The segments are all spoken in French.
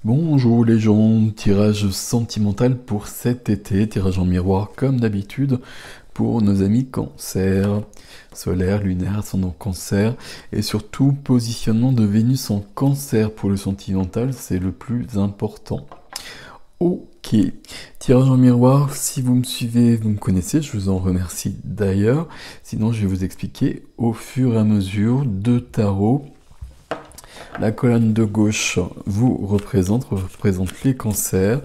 Bonjour les gens, tirage sentimental pour cet été, tirage en miroir comme d'habitude pour nos amis cancer, solaire, lunaire, ascendant cancer et surtout positionnement de Vénus en cancer pour le sentimental, c'est le plus important. Ok, tirage en miroir, si vous me suivez, vous me connaissez, je vous en remercie d'ailleurs, sinon je vais vous expliquer au fur et à mesure de tarot. La colonne de gauche vous représente les cancers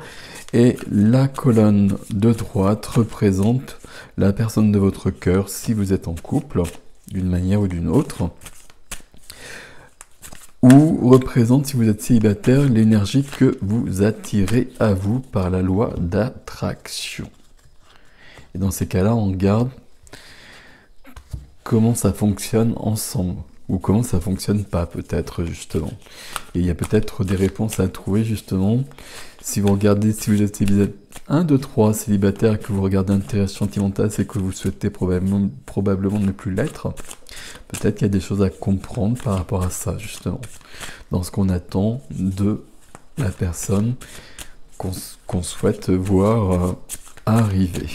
et la colonne de droite représente la personne de votre cœur si vous êtes en couple d'une manière ou d'une autre, ou représente si vous êtes célibataire l'énergie que vous attirez à vous par la loi d'attraction. Et dans ces cas-là, on regarde comment ça fonctionne ensemble. Ou comment ça fonctionne pas, peut-être, justement. Et il y a peut-être des réponses à trouver, justement. Si vous regardez, si vous êtes célibataire, 1, 2, 3 célibataire, que vous regardez un intérêt sentimental, c'est que vous souhaitez probablement ne plus l'être. Peut-être qu'il y a des choses à comprendre par rapport à ça, justement. Dans ce qu'on attend de la personne qu'on souhaite voir arriver.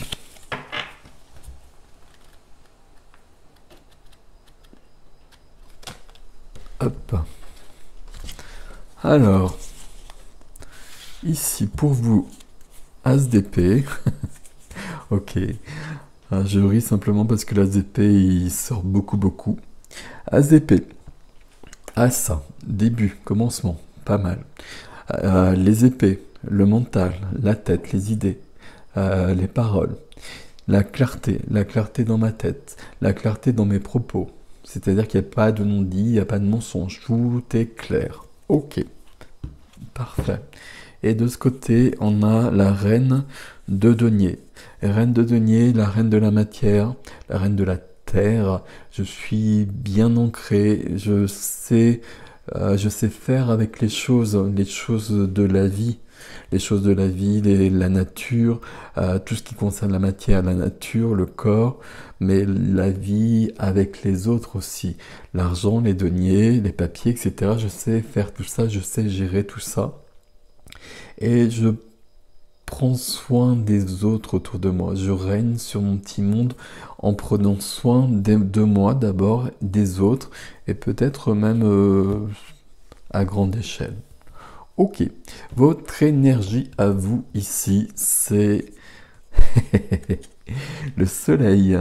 Hop. Alors, ici pour vous, As d'épée. Ok. Je ris simplement parce que l'As d'épée, il sort beaucoup. As d'épée. As, début, commencement, pas mal. Les épées, le mental, la tête, les idées, les paroles, la clarté dans ma tête, la clarté dans mes propos. C'est-à-dire qu'il n'y a pas de non-dit, il n'y a pas de mensonge, tout est clair. Ok, parfait. Et de ce côté, on a la reine de denier. Reine de denier, la reine de la matière, la reine de la terre. Je suis bien ancré, je sais faire avec les choses de la vie. Les choses de la vie, la nature, tout ce qui concerne la matière, la nature, le corps, mais la vie avec les autres aussi. L'argent, les deniers, les papiers, etc. Je sais faire tout ça, je sais gérer tout ça. Et je prends soin des autres autour de moi. Je règne sur mon petit monde en prenant soin de moi d'abord, des autres, et peut-être même à grande échelle. Ok, votre énergie à vous ici, c'est le soleil.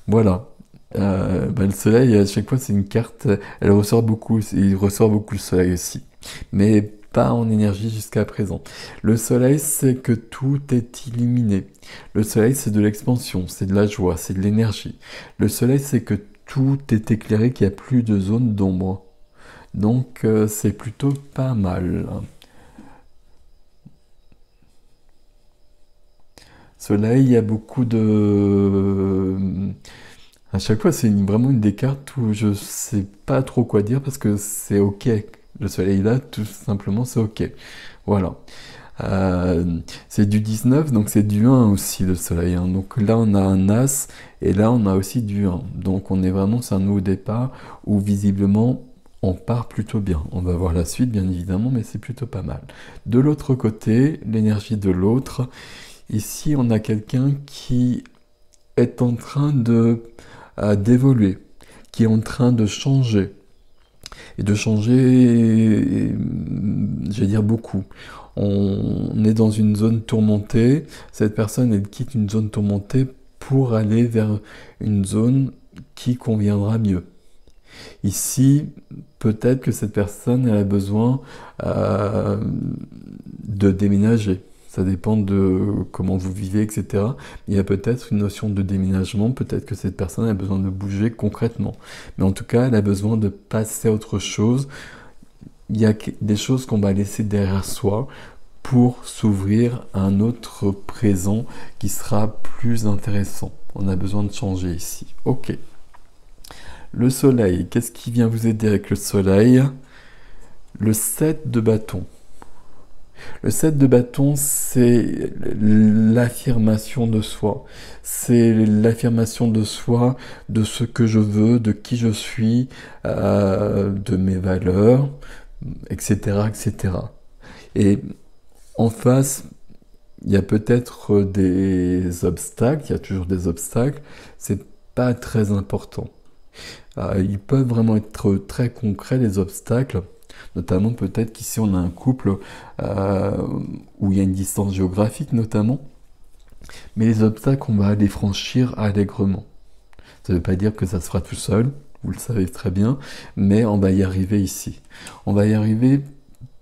Voilà. Le soleil, à chaque fois, c'est une carte, elle ressort beaucoup, il ressort beaucoup le soleil aussi. Mais pas en énergie jusqu'à présent. Le soleil, c'est que tout est illuminé. Le soleil, c'est de l'expansion, c'est de la joie, c'est de l'énergie. Le soleil, c'est que tout est éclairé, qu'il n'y a plus de zone d'ombre. Donc c'est plutôt pas mal. Soleil, il y a beaucoup de... À chaque fois, c'est vraiment une des cartes où je sais pas trop quoi dire parce que c'est ok. Le soleil là, tout simplement, c'est ok. Voilà. C'est du 19, donc c'est du 1 aussi le soleil. Hein. Donc là, on a un as et là, on a aussi du 1. Donc on est vraiment sur un nouveau départ où visiblement... on part plutôt bien. On va voir la suite, bien évidemment, mais c'est plutôt pas mal. De l'autre côté, l'énergie de l'autre. Ici, on a quelqu'un qui est en train d'évoluer, qui est en train de changer. Et de changer, je vais dire beaucoup. On est dans une zone tourmentée. Cette personne, elle quitte une zone tourmentée pour aller vers une zone qui conviendra mieux. Ici, peut-être que cette personne elle a besoin de déménager. Ça dépend de comment vous vivez, etc. Il y a peut-être une notion de déménagement, peut-être que cette personne a besoin de bouger concrètement. Mais en tout cas, elle a besoin de passer à autre chose. Il y a des choses qu'on va laisser derrière soi pour s'ouvrir à un autre présent qui sera plus intéressant. On a besoin de changer ici. Ok. Le soleil, qu'est-ce qui vient vous aider avec le soleil? Le 7 de bâton. Le 7 de bâton, c'est l'affirmation de soi. C'est l'affirmation de soi, de ce que je veux, de qui je suis, de mes valeurs, etc., etc. Et en face, il y a peut-être des obstacles, il y a toujours des obstacles, c'est pas très important. Ils peuvent vraiment être très concrets, les obstacles, notamment peut-être qu'ici on a un couple où il y a une distance géographique notamment, mais les obstacles, on va les franchir allègrement. Ça ne veut pas dire que ça se fera tout seul, vous le savez très bien, mais on va y arriver ici. On va y arriver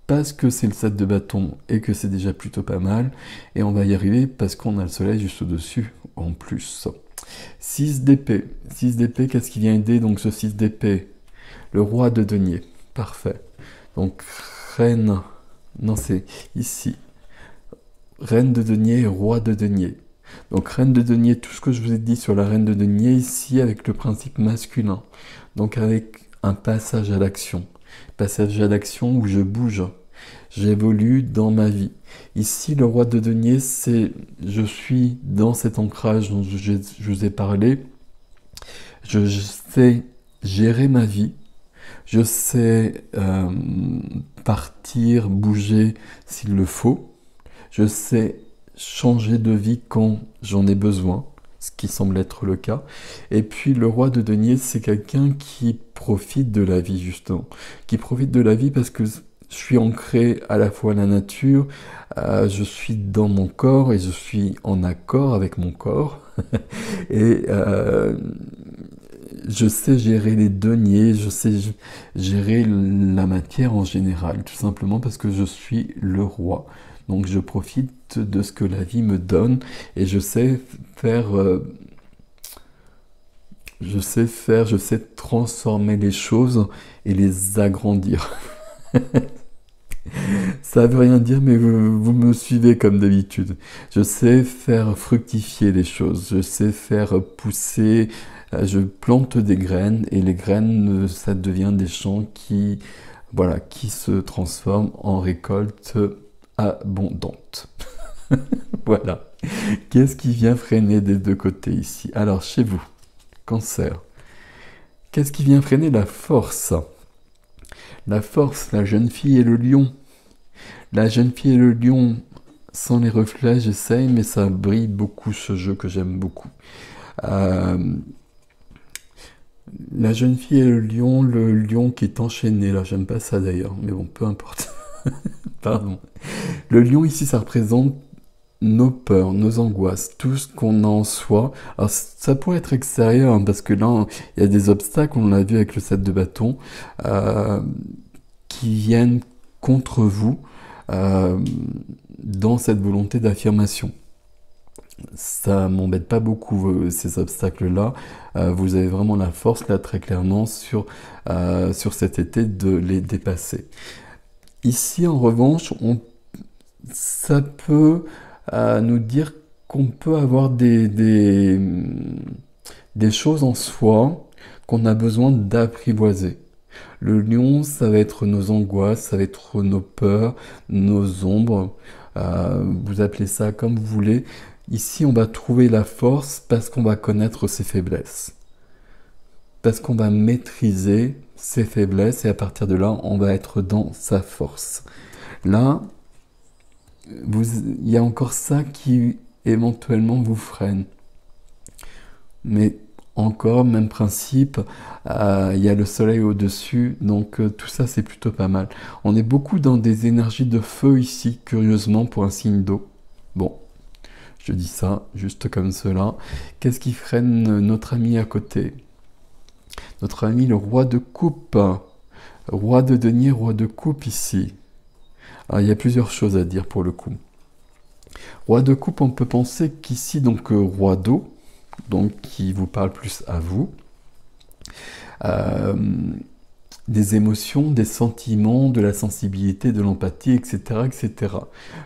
parce que c'est le 7 de bâton et que c'est déjà plutôt pas mal, et on va y arriver parce qu'on a le soleil juste au-dessus en plus. 6 d'épée. 6 d'épée, qu'est-ce qui vient aider donc ce 6 d'épée? Le roi de denier. Parfait. Donc reine, non c'est ici. Reine de denier et roi de denier. Donc reine de denier, tout ce que je vous ai dit sur la reine de denier ici avec le principe masculin. Donc avec un passage à l'action. Passage à l'action où je bouge. J'évolue dans ma vie. Ici, le roi de denier, c'est je suis dans cet ancrage dont je vous ai parlé. Je sais gérer ma vie. Je sais partir, bouger s'il le faut. Je sais changer de vie quand j'en ai besoin, ce qui semble être le cas. Et puis le roi de denier, c'est quelqu'un qui profite de la vie, justement. Qui profite de la vie parce que je suis ancré à la fois à la nature, je suis dans mon corps et je suis en accord avec mon corps. Et je sais gérer les deniers, je sais gérer la matière en général, tout simplement parce que je suis le roi. Donc je profite de ce que la vie me donne et je sais faire, je sais transformer les choses et les agrandir. Ça veut rien dire, mais vous me suivez comme d'habitude. Je sais faire fructifier les choses, je sais faire pousser, je plante des graines et les graines, ça devient des champs qui, voilà, qui se transforment en récoltes abondantes. Voilà. Qu'est-ce qui vient freiner des deux côtés ici? Alors, chez vous, Cancer, qu'est-ce qui vient freiner la force? La force, la jeune fille et le lion. La jeune fille et le lion, sans les reflets, j'essaye, mais ça brille beaucoup ce jeu que j'aime beaucoup. La jeune fille et le lion qui est enchaîné, là, j'aime pas ça d'ailleurs, mais bon, peu importe. Pardon. Le lion ici, ça représente nos peurs, nos angoisses, tout ce qu'on a en soi. Alors ça pourrait être extérieur, hein, parce que là, il y a des obstacles, on l'a vu avec le 7 de bâton, qui viennent contre vous dans cette volonté d'affirmation. Ça m'embête pas beaucoup ces obstacles-là. Vous avez vraiment la force là très clairement sur cet été de les dépasser. Ici en revanche, ça peut nous dire qu'on peut avoir des choses en soi qu'on a besoin d'apprivoiser. Le lion, ça va être nos angoisses, ça va être nos peurs, nos ombres. Vous appelez ça comme vous voulez. Ici, on va trouver la force parce qu'on va connaître ses faiblesses. Parce qu'on va maîtriser ses faiblesses et à partir de là, on va être dans sa force. Là, il y a encore ça qui éventuellement vous freine. Mais encore, même principe, il y a le soleil au-dessus, donc tout ça c'est plutôt pas mal. On est beaucoup dans des énergies de feu ici, curieusement, pour un signe d'eau. Bon, je dis ça juste comme cela. Qu'est-ce qui freine notre ami à côté? Notre ami le roi de coupe. Roi de denier, roi de coupe ici. Alors, il y a plusieurs choses à dire pour le coup. Roi de coupe, on peut penser qu'ici, donc roi d'eau, donc qui vous parle plus à vous, des émotions, des sentiments, de la sensibilité, de l'empathie, etc., etc.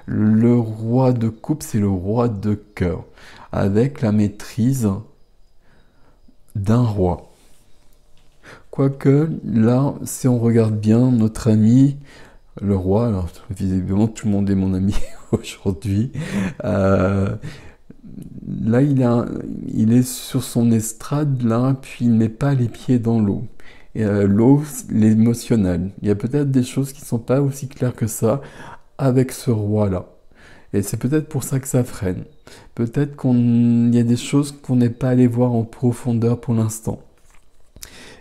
Le roi de coupe, c'est le roi de cœur, avec la maîtrise d'un roi. Quoique, là, si on regarde bien, notre ami, le roi, alors visiblement tout le monde est mon ami aujourd'hui, là il est sur son estrade, là, puis il ne met pas les pieds dans l'eau. L'eau, l'émotionnel. Il y a peut-être des choses qui ne sont pas aussi claires que ça avec ce roi-là. Et c'est peut-être pour ça que ça freine. Peut-être qu'il y a des choses qu'on n'est pas allé voir en profondeur pour l'instant.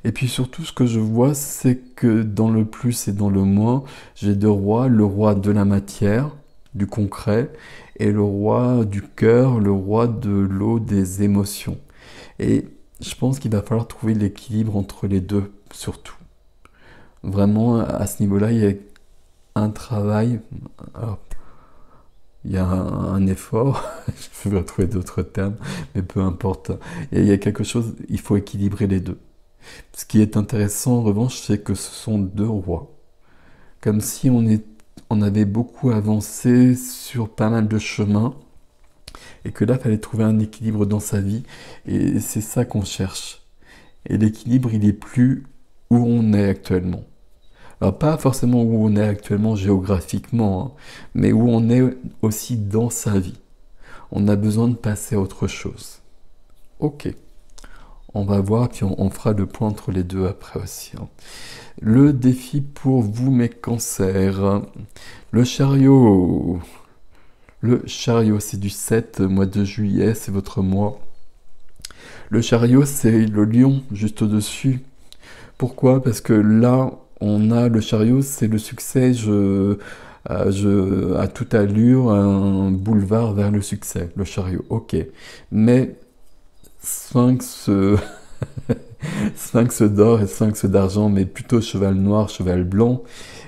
Et puis surtout, ce que je vois, c'est que dans le plus et dans le moins, j'ai deux rois, le roi de la matière, du concret, et le roi du cœur, le roi de l'eau, des émotions. Et je pense qu'il va falloir trouver l'équilibre entre les deux, surtout. Vraiment, à ce niveau-là, il y a un travail, alors, il y a un effort, je vais trouver d'autres termes, mais peu importe. Il y a quelque chose, il faut équilibrer les deux. Ce qui est intéressant en revanche, c'est que ce sont deux rois. Comme si on avait beaucoup avancé sur pas mal de chemins, et que là, il fallait trouver un équilibre dans sa vie, et c'est ça qu'on cherche. Et l'équilibre, il est plus où on est actuellement. Alors pas forcément où on est actuellement géographiquement, hein, mais où on est aussi dans sa vie. On a besoin de passer à autre chose. Ok, on va voir, puis on fera le point entre les deux après aussi, hein. Le défi pour vous, mes cancers. Le chariot. Le chariot, c'est du 7, mois de juillet, c'est votre mois. Le chariot, c'est le lion juste au-dessus. Pourquoi? Parce que là, on a le chariot, c'est le succès, à toute allure, un boulevard vers le succès, le chariot, ok. Mais Sphinx, Sphinx d'or et Sphinx d'argent, mais plutôt cheval noir, cheval blanc.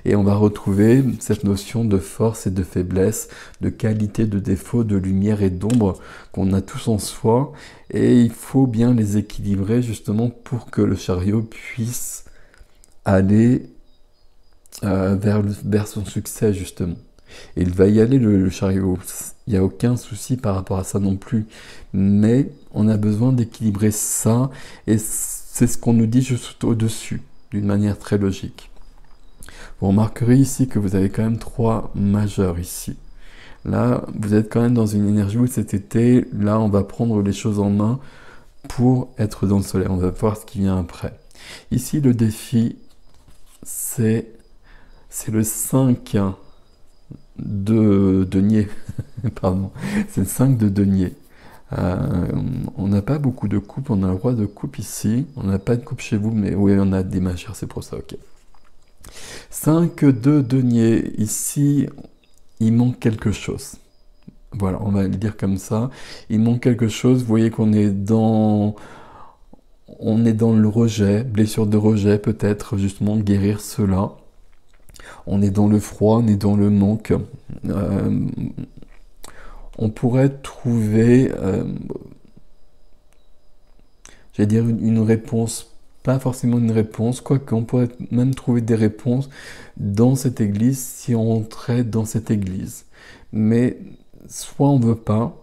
Et on va retrouver cette notion de force et de faiblesse, de qualité, de défaut, de lumière et d'ombre qu'on a tous en soi. Et il faut bien les équilibrer justement pour que le chariot puisse aller vers son succès justement. Et il va y aller le chariot. Il n'y a aucun souci par rapport à ça non plus. Mais on a besoin d'équilibrer ça. Et c'est ce qu'on nous dit juste au-dessus, d'une manière très logique. Vous remarquerez ici que vous avez quand même 3 majeurs ici. Là, vous êtes quand même dans une énergie où cet été, là, on va prendre les choses en main pour être dans le soleil. On va voir ce qui vient après. Ici, le défi, c'est le 5 de denier. Pardon, c'est le 5 de denier. On n'a pas beaucoup de coupes, on a le roi de coupe ici. On n'a pas de coupe chez vous, mais oui, on a des majeurs, c'est pour ça, ok. 5 de denier. Ici, il manque quelque chose. Voilà, on va le dire comme ça. Il manque quelque chose. Vous voyez qu'on est dans le rejet, blessure de rejet peut-être, justement, guérir cela. On est dans le froid, on est dans le manque. On pourrait trouver, j'allais dire une réponse, pas forcément une réponse, quoique on pourrait même trouver des réponses dans cette église si on entrait dans cette église. Mais soit on ne veut pas,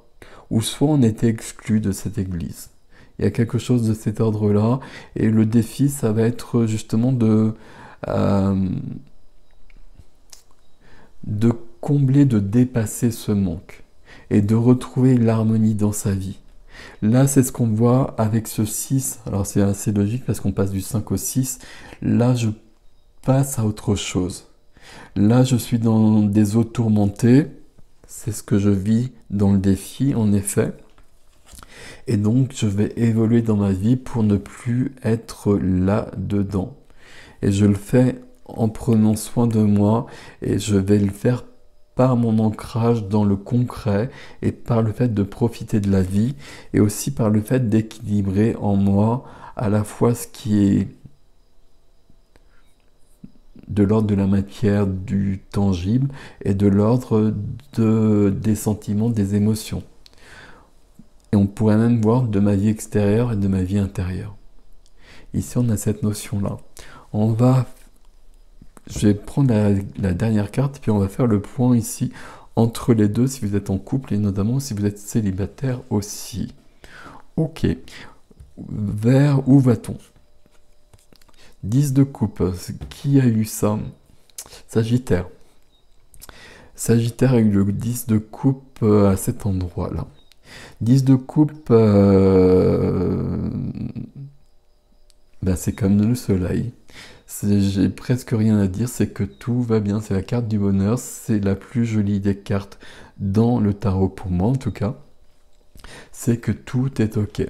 ou soit on était exclu de cette église. Il y a quelque chose de cet ordre-là, et le défi, ça va être justement de combler, de dépasser ce manque, et de retrouver l'harmonie dans sa vie. Là, c'est ce qu'on voit avec ce 6. Alors, c'est assez logique parce qu'on passe du 5 au 6. Là, je passe à autre chose. Là, je suis dans des eaux tourmentées. C'est ce que je vis dans le défi, en effet. Et donc, je vais évoluer dans ma vie pour ne plus être là-dedans. Et je le fais en prenant soin de moi. Et je vais le faire par mon ancrage dans le concret et par le fait de profiter de la vie et aussi par le fait d'équilibrer en moi à la fois ce qui est de l'ordre de la matière, du tangible et de l'ordre des sentiments, des émotions. Et on pourrait même voir de ma vie extérieure et de ma vie intérieure. Ici, on a cette notion-là. Je vais prendre la dernière carte, puis on va faire le point ici entre les deux, si vous êtes en couple, et notamment si vous êtes célibataire aussi. Ok. Vers où va-t-on? 10 de coupe. Qui a eu ça? Sagittaire. Sagittaire a eu le 10 de coupe à cet endroit-là. 10 de coupe, c'est comme le soleil. J'ai presque rien à dire, c'est que tout va bien. C'est la carte du bonheur, c'est la plus jolie des cartes dans le tarot pour moi en tout cas. C'est que tout est ok.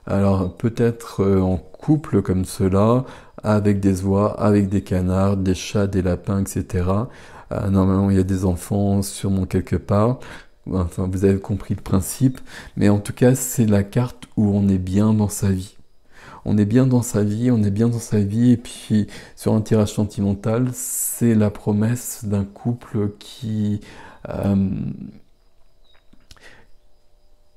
Alors peut-être en couple comme cela, avec des oies, avec des canards, des chats, des lapins, etc. Normalement il y a des enfants sûrement quelque part. Enfin vous avez compris le principe. Mais en tout cas c'est la carte où on est bien dans sa vie. On est bien dans sa vie, on est bien dans sa vie, et puis sur un tirage sentimental, c'est la promesse d'un couple euh,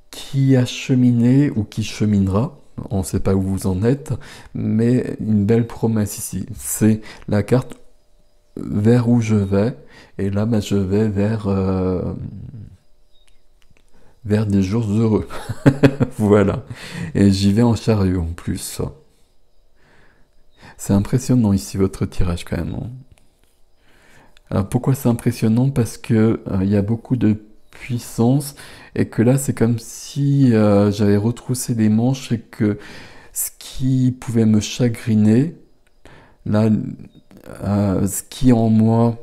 qui a cheminé ou qui cheminera. On ne sait pas où vous en êtes, mais une belle promesse ici. C'est la carte vers où je vais, et là, je vais vers des jours heureux. Voilà. Et j'y vais en chariot en plus. C'est impressionnant ici votre tirage quand même, hein. Alors pourquoi c'est impressionnant? Parce que il y a beaucoup de puissance et que là c'est comme si j'avais retroussé les manches et que ce qui pouvait me chagriner, là, ce qui en moi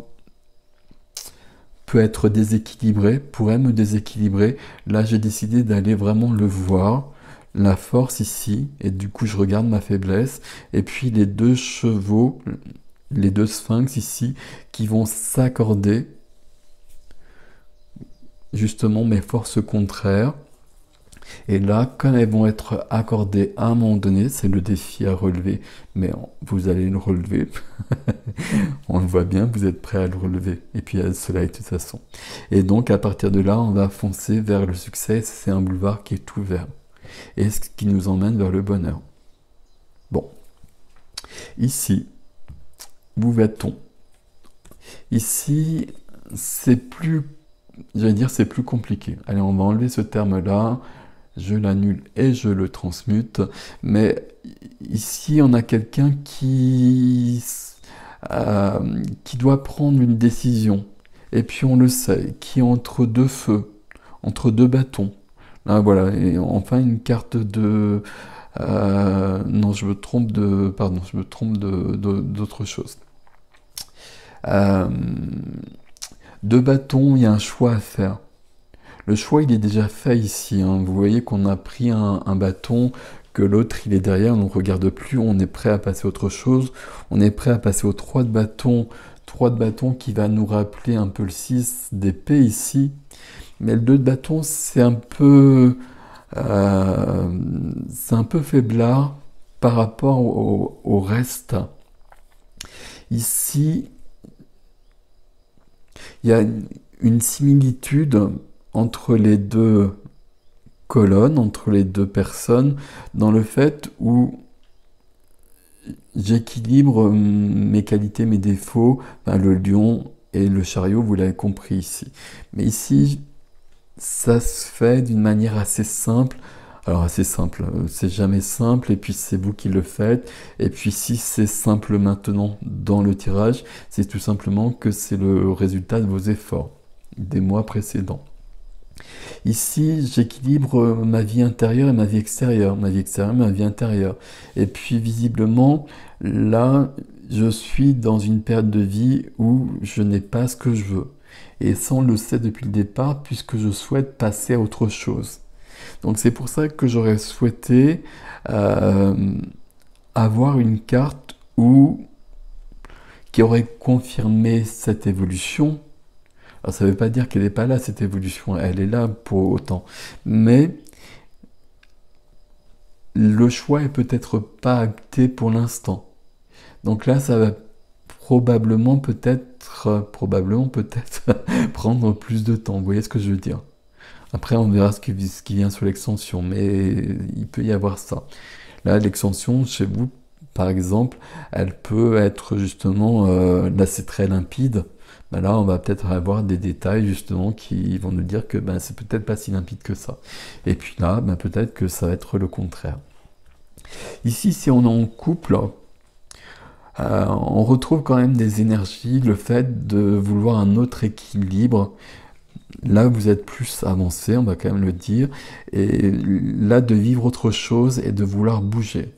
peut être déséquilibré, pourrait me déséquilibrer, là j'ai décidé d'aller vraiment le voir, la force ici, et du coup je regarde ma faiblesse, et puis les deux chevaux, les deux sphinx ici, qui vont s'accorder justement mes forces contraires. Et là, quand elles vont être accordées à un moment donné, c'est le défi à relever, mais vous allez le relever. On le voit bien, vous êtes prêt à le relever. Et puis il y a le soleil de toute façon. Et donc à partir de là, on va foncer vers le succès. C'est un boulevard qui est ouvert. Et ce qui nous emmène vers le bonheur. Bon. Ici, où va-t-on? Ici, c'est plus, j'allais dire, c'est plus compliqué. Allez, on va enlever ce terme-là. Je l'annule et je le transmute. Mais ici, on a quelqu'un qui doit prendre une décision. Et puis on le sait, qui est entre deux feux, entre deux bâtons. Là, voilà, et enfin une carte de... non, je me trompe de... Pardon, je me trompe d'autre chose. Euh, Deux bâtons, il y a un choix à faire. Le choix, il est déjà fait ici, hein. Vous voyez qu'on a pris un bâton, que l'autre, il est derrière, on ne regarde plus, on est prêt à passer à autre chose. On est prêt à passer au 3 de bâton qui va nous rappeler un peu le 6 d'épée ici. Mais le 2 de bâton, c'est un peu faiblard par rapport au reste. Ici, il y a une similitude entre les deux colonnes, entre les deux personnes, dans le fait où j'équilibre mes qualités, mes défauts, le lion et le chariot, vous l'avez compris ici. Mais ici, ça se fait d'une manière assez simple. Alors assez simple, c'est jamais simple, et puis c'est vous qui le faites. Et puis si c'est simple maintenant dans le tirage, c'est tout simplement que c'est le résultat de vos efforts des mois précédents. Ici, j'équilibre ma vie intérieure et ma vie extérieure, ma vie extérieure et ma vie intérieure. Et puis visiblement, là, je suis dans une période de vie où je n'ai pas ce que je veux. Et ça, on le sait depuis le départ, puisque je souhaite passer à autre chose. Donc c'est pour ça que j'aurais souhaité avoir une carte qui aurait confirmé cette évolution. Alors ça ne veut pas dire qu'elle n'est pas là, cette évolution, elle est là pour autant. Mais le choix est peut-être pas acté pour l'instant. Donc là, ça va probablement peut-être prendre plus de temps. Vous voyez ce que je veux dire? Après, on verra ce qui vient sur l'extension, mais il peut y avoir ça. Là, l'extension, chez vous, par exemple, elle peut être justement, là c'est très limpide. Là, on va peut-être avoir des détails justement qui vont nous dire que c'est peut-être pas si limpide que ça. Et puis là, peut-être que ça va être le contraire. Ici, si on est en couple, on retrouve quand même des énergies, le fait de vouloir un autre équilibre. Là, vous êtes plus avancé, on va quand même le dire, et là, de vivre autre chose et de vouloir bouger.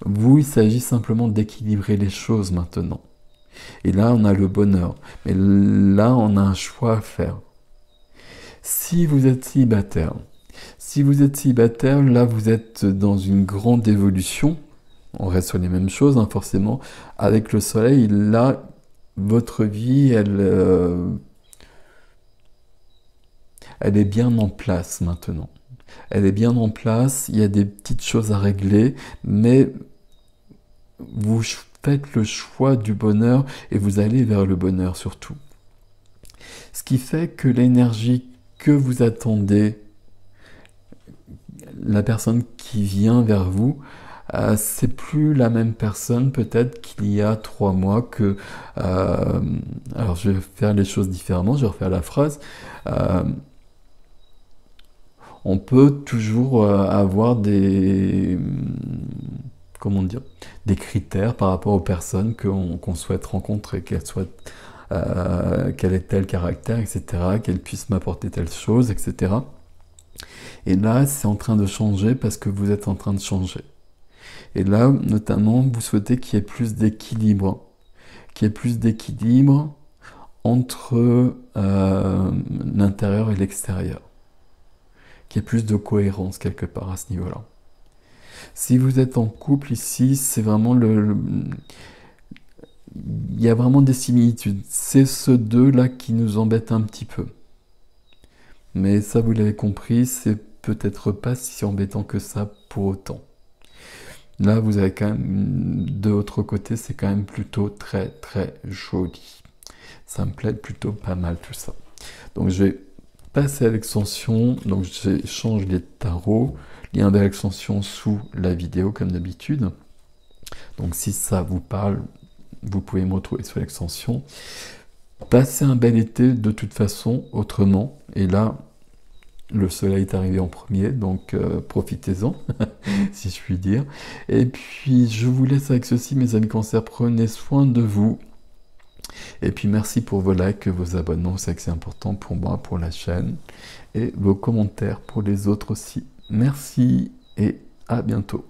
Vous, il s'agit simplement d'équilibrer les choses maintenant. Et là, on a le bonheur. Mais là, on a un choix à faire. Si vous êtes célibataire, là, vous êtes dans une grande évolution. On reste sur les mêmes choses, hein, forcément. Avec le soleil, là, votre vie, elle est bien en place maintenant. Elle est bien en place, il y a des petites choses à régler, mais vous faites le choix du bonheur et vous allez vers le bonheur surtout. Ce qui fait que l'énergie que vous attendez, la personne qui vient vers vous, c'est plus la même personne peut-être qu'il y a 3 mois que... alors je vais faire les choses différemment, je vais refaire la phrase. On peut toujours avoir des... comment dire, des critères par rapport aux personnes qu'on souhaite rencontrer, qu'elle ait tel caractère, etc., qu'elle puisse m'apporter telle chose, etc. Et là, c'est en train de changer parce que vous êtes en train de changer. Et là, notamment, vous souhaitez qu'il y ait plus d'équilibre, entre l'intérieur et l'extérieur, qu'il y ait plus de cohérence quelque part à ce niveau-là. Si vous êtes en couple ici, c'est vraiment il y a vraiment des similitudes. C'est ce deux-là qui nous embête un petit peu. Mais ça, vous l'avez compris, c'est peut-être pas si embêtant que ça pour autant. Là, vous avez quand même, de l'autre côté, c'est quand même plutôt très très joli. Ça me plaît plutôt pas mal tout ça. Donc je vais passer à l'extension, donc je change les tarots, lien de l'extension sous la vidéo comme d'habitude. Donc si ça vous parle, vous pouvez me retrouver sur l'extension. Passez un bel été de toute façon, autrement, et là, le soleil est arrivé en premier, donc profitez-en, si je puis dire. Et puis, je vous laisse avec ceci, mes amis cancers, prenez soin de vous. Et puis, merci pour vos likes, vos abonnements, c'est que c'est important pour moi, pour la chaîne, et vos commentaires pour les autres aussi. Merci, et à bientôt.